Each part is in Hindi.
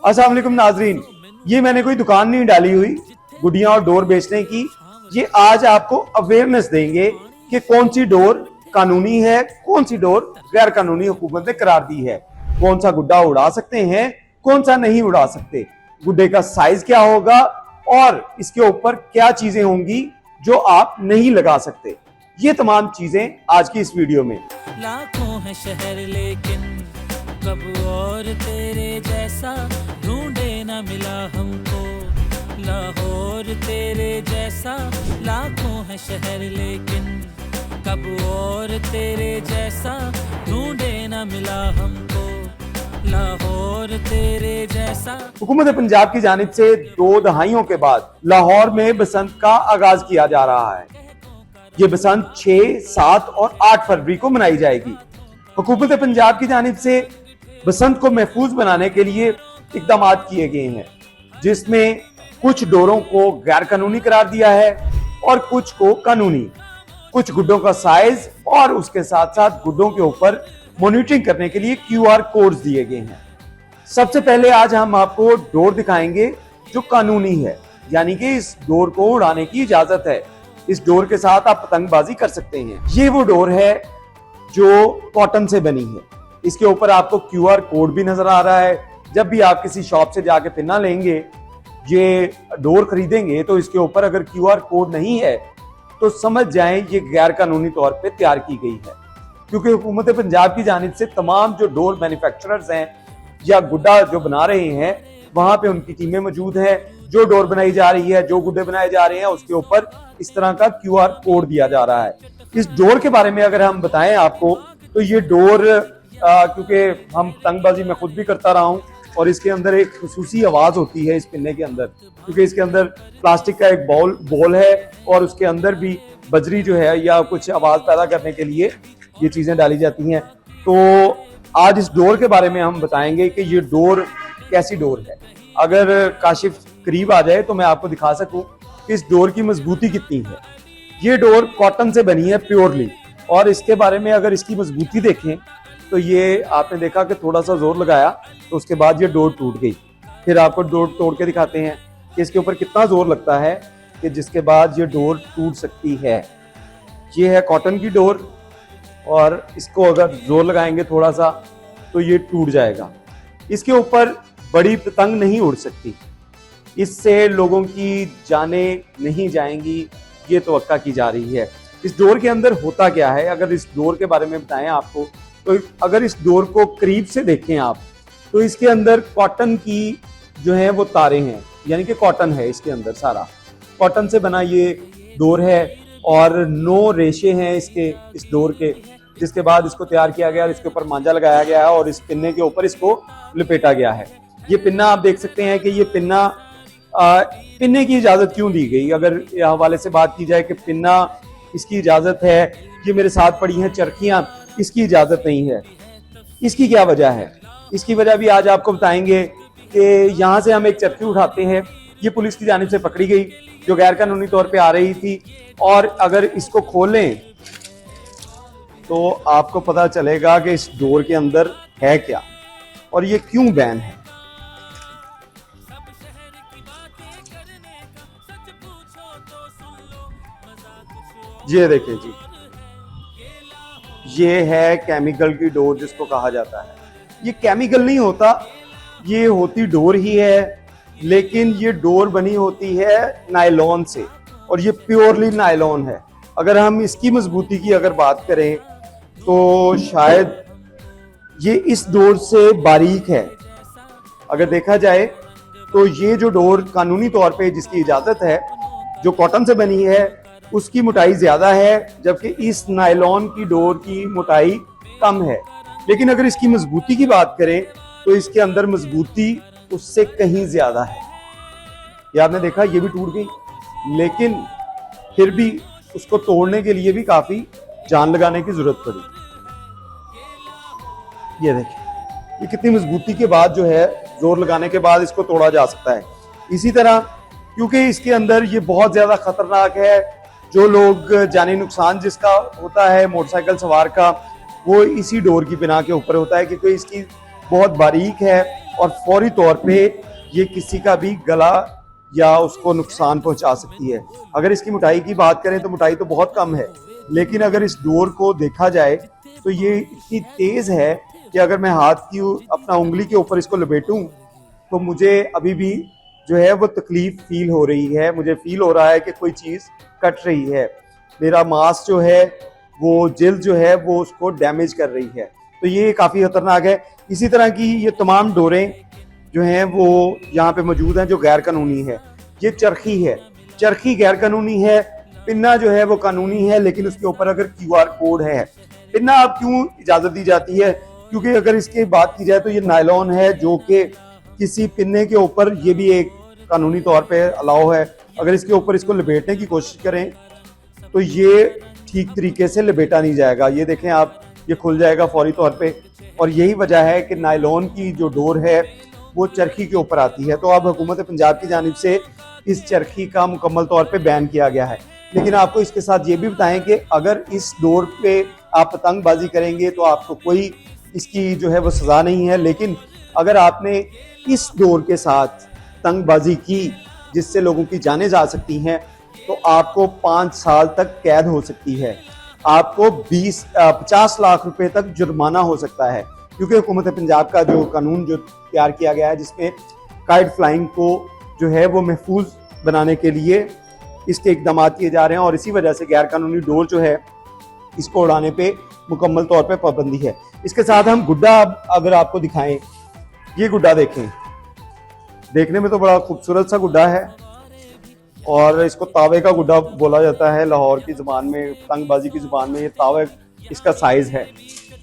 अस्सलाम वालेकुम नाजरीन, ये मैंने कोई दुकान नहीं डाली हुई गुडियां और डोर बेचने की। ये आज आपको अवेयरनेस देंगे कि कौन सी डोर कानूनी है, कौन सी डोर गैर कानूनी हुकूमत ने करार दी है, कौन सा गुड्डा उड़ा सकते हैं, कौन सा नहीं उड़ा सकते, गुड्डे का साइज क्या होगा और इसके ऊपर क्या चीजें होंगी जो आप नहीं लगा सकते। ये तमाम चीजें आज की इस वीडियो में। लाखों है शहर लेकिन कब और तेरे जैसा ढूंढे ना मिला हमको। लाहौर तेरे जैसा लाखों है शहर लेकिन कब और तेरे जैसा ढूंढे ना मिला हमको। लाहौर तेरे जैसा। हुकूमत पंजाब की जानिब से 2 दहाइयों के बाद लाहौर में बसंत का आगाज किया जा रहा है। ये बसंत 6, 7 और 8 फरवरी को मनाई जाएगी। हुकूमत पंजाब की जानिब से बसंत को महफूज बनाने के लिए इकदाम किए गए हैं, जिसमें कुछ डोरों को गैर कानूनी करार दिया है और कुछ को कानूनी। कुछ गुड्डों का साइज और उसके साथ साथ गुड्डों के ऊपर मॉनिटरिंग करने के लिए QR कोड्स दिए गए हैं। सबसे पहले आज हम आपको डोर दिखाएंगे जो कानूनी है, यानी कि इस डोर को उड़ाने की इजाजत है। इस डोर के साथ आप पतंगबाजी कर सकते हैं। ये वो डोर है जो कॉटन से बनी है। इसके ऊपर आपको QR कोड भी नजर आ रहा है। जब भी आप किसी शॉप से जाके पिन्ना लेंगे, ये डोर खरीदेंगे, तो इसके ऊपर अगर QR कोड नहीं है तो समझ जाएं ये गैर कानूनी तौर पे तैयार की गई है। क्योंकि हुकूमत पंजाब की जानिब से तमाम जो डोर मैन्युफैक्चरर्स हैं या गुड्डा जो बना रहे हैं, वहां पे उनकी टीमें मौजूद हैं। जो डोर बनाई जा रही है, जो गुड्डे बनाए जा रहे हैं, उसके ऊपर इस तरह का QR कोड दिया जा रहा है। इस डोर के बारे में अगर हम बताएं आपको, तो ये डोर क्योंकि हम पतंगबाजी में खुद भी करता रहा हूं और इसके अंदर एक खुसूसी आवाज होती है इस पिन्ने के अंदर, क्योंकि इसके अंदर प्लास्टिक का एक बॉल है और उसके अंदर भी बजरी जो है या कुछ आवाज पैदा करने के लिए ये चीजें डाली जाती हैं। तो आज इस डोर के बारे में हम बताएंगे कि ये डोर कैसी डोर है। अगर काशिफ करीब आ जाए तो मैं आपको दिखा सकूं कि इस डोर की मजबूती कितनी है। ये डोर कॉटन से बनी है प्योरली, और इसके बारे में अगर इसकी मजबूती देखें तो ये आपने देखा कि थोड़ा सा जोर लगाया तो उसके बाद ये डोर टूट गई। फिर आपको डोर तोड़ के दिखाते हैं कि इसके ऊपर कितना जोर लगता है कि जिसके बाद ये डोर टूट सकती है। ये है कॉटन की डोर और इसको अगर जोर लगाएंगे थोड़ा सा तो ये टूट जाएगा। इसके ऊपर बड़ी पतंग नहीं उड़ सकती, इससे लोगों की जानें नहीं जाएंगी, ये तवक्का की जा रही है। इस डोर के अंदर होता क्या है, अगर इस डोर के बारे में बताएं आपको, तो अगर इस डोर को करीब से देखें आप, तो इसके अंदर कॉटन की जो है वो तारें हैं, यानी कि कॉटन है इसके अंदर, सारा कॉटन से बना ये डोर है और 9 रेशे हैं इसके, इस डोर के, जिसके बाद इसको तैयार किया गया और इसके ऊपर मांझा लगाया गया है और इस पिन्ने के ऊपर इसको लपेटा गया है। ये पिन्ना आप देख सकते हैं कि ये पिन्ना पिन्ने की इजाजत क्यों दी गई। अगर हवाले से बात की जाए कि पिन्ना इसकी इजाजत है, ये मेरे साथ पड़ी हैं चरखियां, इसकी इजाजत नहीं है। इसकी क्या वजह है? इसकी वजह भी आज आपको बताएंगे कि यहाँ से हम एक चरखी उठाते हैं, ये पुलिस की जानिब से पकड़ी गई जो गैर कानूनी तौर पे आ रही थी, और अगर इसको खोलें तो आपको पता चलेगा कि इस डोर के अंदर है क्या और ये क्यों बैन है। ये देखिए जी, ये है केमिकल की डोर जिसको कहा जाता है। ये केमिकल नहीं होता, ये होती डोर ही है, लेकिन ये डोर बनी होती है नायलॉन से और ये प्योरली नायलॉन है। अगर हम इसकी मजबूती की अगर बात करें तो शायद ये इस डोर से बारीक है। अगर देखा जाए तो ये जो डोर कानूनी तौर पे जिसकी इजाजत है, जो कॉटन से बनी है, उसकी मोटाई ज्यादा है, जबकि इस नायलॉन की डोर की मोटाई कम है। लेकिन अगर इसकी मजबूती की बात करें तो इसके अंदर मजबूती उससे कहीं ज्यादा है। ये आपने देखा, ये भी टूट गई, लेकिन फिर भी उसको तोड़ने के लिए भी काफी जान लगाने की जरूरत पड़ी। ये देखिए, ये कितनी मजबूती के बाद जो है, जोर लगाने के बाद इसको तोड़ा जा सकता है। इसी तरह क्योंकि इसके अंदर ये बहुत ज्यादा खतरनाक है, जो लोग जानी नुकसान जिसका होता है मोटरसाइकिल सवार का, वो इसी डोर की बिना के ऊपर होता है, क्योंकि इसकी बहुत बारीक है और फौरी तौर पे ये किसी का भी गला या उसको नुकसान पहुंचा सकती है। अगर इसकी मोटाई की बात करें तो मोटाई तो बहुत कम है, लेकिन अगर इस डोर को देखा जाए तो ये इतनी तेज है कि अगर मैं हाथ की अपना उंगली के ऊपर इसको लपेटूं तो मुझे अभी भी जो है वो तकलीफ फील हो रही है। मुझे फील हो रहा है कि कोई चीज़ कट रही है। मेरा मांस जो है वो जिल्द जो है वो उसको डैमेज कर रही है। तो ये काफ़ी खतरनाक है। इसी तरह की ये तमाम डोरें जो हैं वो यहाँ पे मौजूद हैं जो गैर कानूनी है। ये चरखी है, चरखी गैर कानूनी है। पिन्ना जो है वो कानूनी है, लेकिन उसके ऊपर अगर QR कोड है। पिन्ना अब क्यों इजाज़त दी जाती है? क्योंकि अगर इसकी बात की जाए तो ये नायलॉन है जो कि किसी पिन्ने के ऊपर, ये भी एक कानूनी तौर पे अलाउ है, अगर इसके ऊपर इसको लपेटने की कोशिश करें तो ये ठीक तरीके से लपेटा नहीं जाएगा। ये देखें आप, ये खुल जाएगा फौरी तौर पे। और यही वजह है कि नायलॉन की जो डोर है वो चरखी के ऊपर आती है। तो अब हुकूमत पंजाब की जानिब से इस चरखी का मुकम्मल तौर पे बैन किया गया है। लेकिन आपको इसके साथ ये भी बताएं कि अगर इस डोर पे आप पतंगबाजी करेंगे तो आपको कोई इसकी जो है वो सज़ा नहीं है। लेकिन अगर आपने इस डोर के साथ पतंगबाजी की जिससे लोगों की जानें जा सकती हैं तो आपको 5 साल तक कैद हो सकती है, आपको 50 लाख रुपए तक जुर्माना हो सकता है। क्योंकि हुकूमत पंजाब का जो कानून जो तैयार किया गया है जिसमें काइट फ्लाइंग को जो है वो महफूज बनाने के लिए इसके इकदाम किए जा रहे हैं, और इसी वजह से गैर कानूनी डोर जो है इसको उड़ाने पे मुकम्मल तौर पे पाबंदी है। इसके साथ हम गुड्डा अगर आपको दिखाएं, ये गुड्डा देखें, देखने में तो बड़ा खूबसूरत सा गुड्डा है और इसको तावे का गुड्डा बोला जाता है लाहौर की ज़ुबान में, पतंगबाजी की ज़ुबान में। ये तावे इसका साइज़ है,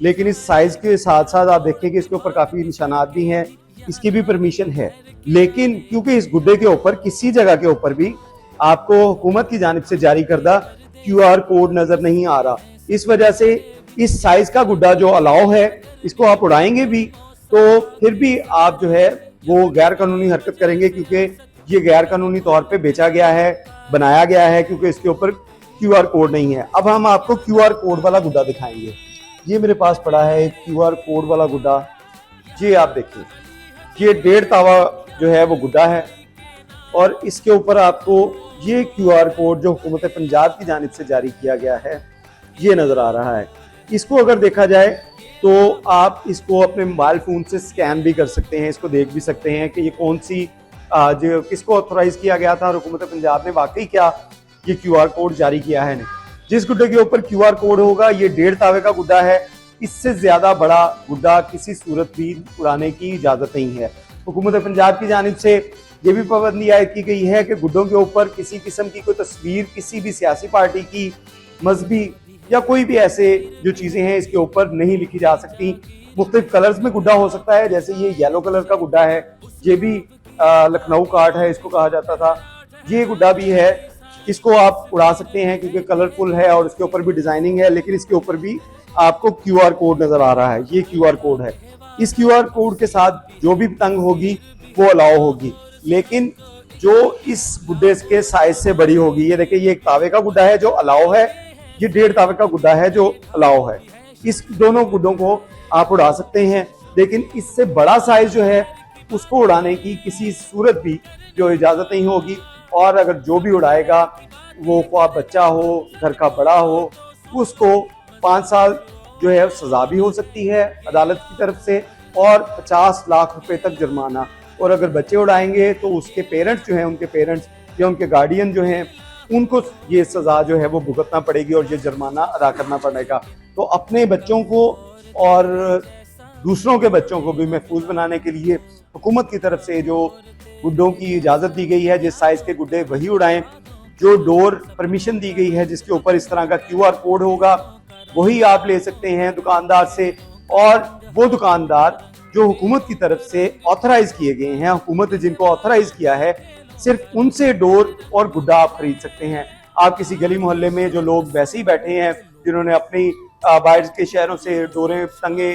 लेकिन इस साइज़ के साथ साथ आप देखें कि इसके ऊपर काफ़ी निशानात भी हैं, इसकी भी परमिशन है। लेकिन क्योंकि इस गुड्डे के ऊपर किसी जगह के ऊपर भी आपको हुकूमत की जानिब से जारी करदा QR कोड नज़र नहीं आ रहा, इस वजह से इस साइज़ का गुड्डा जो अलाउ है इसको आप उड़ाएंगे भी तो फिर भी आप जो है वो गैर कानूनी हरकत करेंगे, क्योंकि ये गैर कानूनी तौर पे बेचा गया है, बनाया गया है, क्योंकि इसके ऊपर QR कोड नहीं है। अब हम आपको QR कोड वाला गुड्डा दिखाएंगे। ये मेरे पास पड़ा है एक QR कोड वाला गुड्डा, ये आप देखिए, ये 1.5 तावा जो है वो गुड्डा है और इसके ऊपर आपको ये QR कोड जो हुकूमत पंजाब की जानिब से जारी किया गया है ये नज़र आ रहा है। इसको अगर देखा जाए तो आप इसको अपने मोबाइल फ़ोन से स्कैन भी कर सकते हैं, इसको देख भी सकते हैं कि ये कौन सी जो किसको ऑथोराइज किया गया था और हुकूमत पंजाब ने वाकई क्या ये QR कोड जारी किया है। नहीं, जिस गुड्डे के ऊपर QR कोड होगा ये 1.5 तावे का गुड्डा है, इससे ज़्यादा बड़ा गुड्डा किसी सूरत भी उड़ाने की इजाज़त नहीं है। हुकूमत पंजाब की जानिब से ये भी पाबंदी आयद की गई है कि गुड्डों के ऊपर किसी किस्म की कोई तस्वीर किसी भी सियासी पार्टी की, मजहबी या कोई भी ऐसे जो चीज़ें हैं इसके ऊपर नहीं लिखी जा सकती। मुख्तलिफ कलर्स में गुड्डा हो सकता है, जैसे ये येलो कलर का गुड्डा है, ये भी लखनऊ काट है इसको कहा जाता था, ये गुड्डा भी है, इसको आप उड़ा सकते हैं क्योंकि कलरफुल है और इसके ऊपर भी डिजाइनिंग है। लेकिन इसके ऊपर भी आपको QR कोड नजर आ रहा है, ये QR कोड है। इस QR कोड के साथ जो भी पतंग होगी वो अलाउ होगी, लेकिन जो इस गुड्डे के साइज से बड़ी होगी, ये देखिए ये एक तावे का गुड्डा है जो अलाउ है, ये 1.5 तावे का गुड्डा है जो अलाउ है। इस दोनों गुड्डों को आप उड़ा सकते हैं, लेकिन इससे बड़ा साइज जो है उसको उड़ाने की किसी सूरत भी जो इजाज़त नहीं होगी। और अगर जो भी उड़ाएगा वो ख्वाह बच्चा हो, घर का बड़ा हो, उसको 5 साल जो है सज़ा भी हो सकती है अदालत की तरफ से और 50 लाख रुपए तक जुर्माना। और अगर बच्चे उड़ाएंगे तो उसके पेरेंट्स जो हैं, उनके पेरेंट्स या उनके गार्डियन जो हैं, उनको ये सज़ा जो है वो भुगतना पड़ेगी और ये जुर्माना अदा करना पड़ेगा। तो अपने बच्चों को और दूसरों के बच्चों को भी महफूज बनाने के लिए हुकूमत की तरफ से जो गुड्डों की इजाज़त दी गई है, जिस साइज़ के गुड्डे वही उड़ाएं, जो डोर परमिशन दी गई है जिसके ऊपर इस तरह का QR कोड होगा वही आप ले सकते हैं दुकानदार से। और वो दुकानदार जो हुकूमत की तरफ से ऑथराइज किए गए हैं, हुकूमत ने जिनको ऑथराइज किया है, सिर्फ उनसे डोर और गुड्डा आप खरीद सकते हैं। आप किसी गली मोहल्ले में जो लोग वैसे ही बैठे हैं जिन्होंने अपनी बाहर के शहरों से डोरें, पतंगे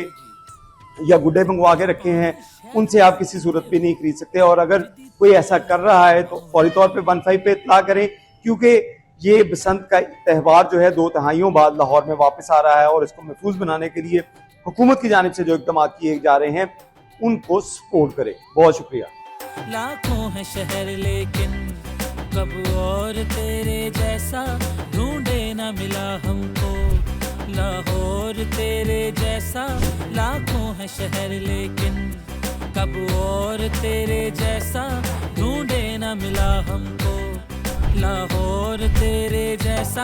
या गुड्डे मंगवा के रखे हैं, उनसे आप किसी सूरत पे नहीं खरीद सकते। और अगर कोई ऐसा कर रहा है तो फौरी तौर पे 15 पे इत्तला करें, क्योंकि ये बसंत का त्यौहार जो है 2 दहाइयों बाद लाहौर में वापस आ रहा है और इसको महफूज बनाने के लिए हुकूमत की जानिब से जो इक़दाम किए जा रहे हैं उनको सपोर्ट करें। बहुत शुक्रिया। लाखों है शहर लेकिन कब और तेरे जैसा ढूंढे ना मिला हमको। लाहौर तेरे जैसा लाखों है शहर लेकिन कब और तेरे जैसा ढूंढे ना मिला हमको। लाहौर तेरे जैसा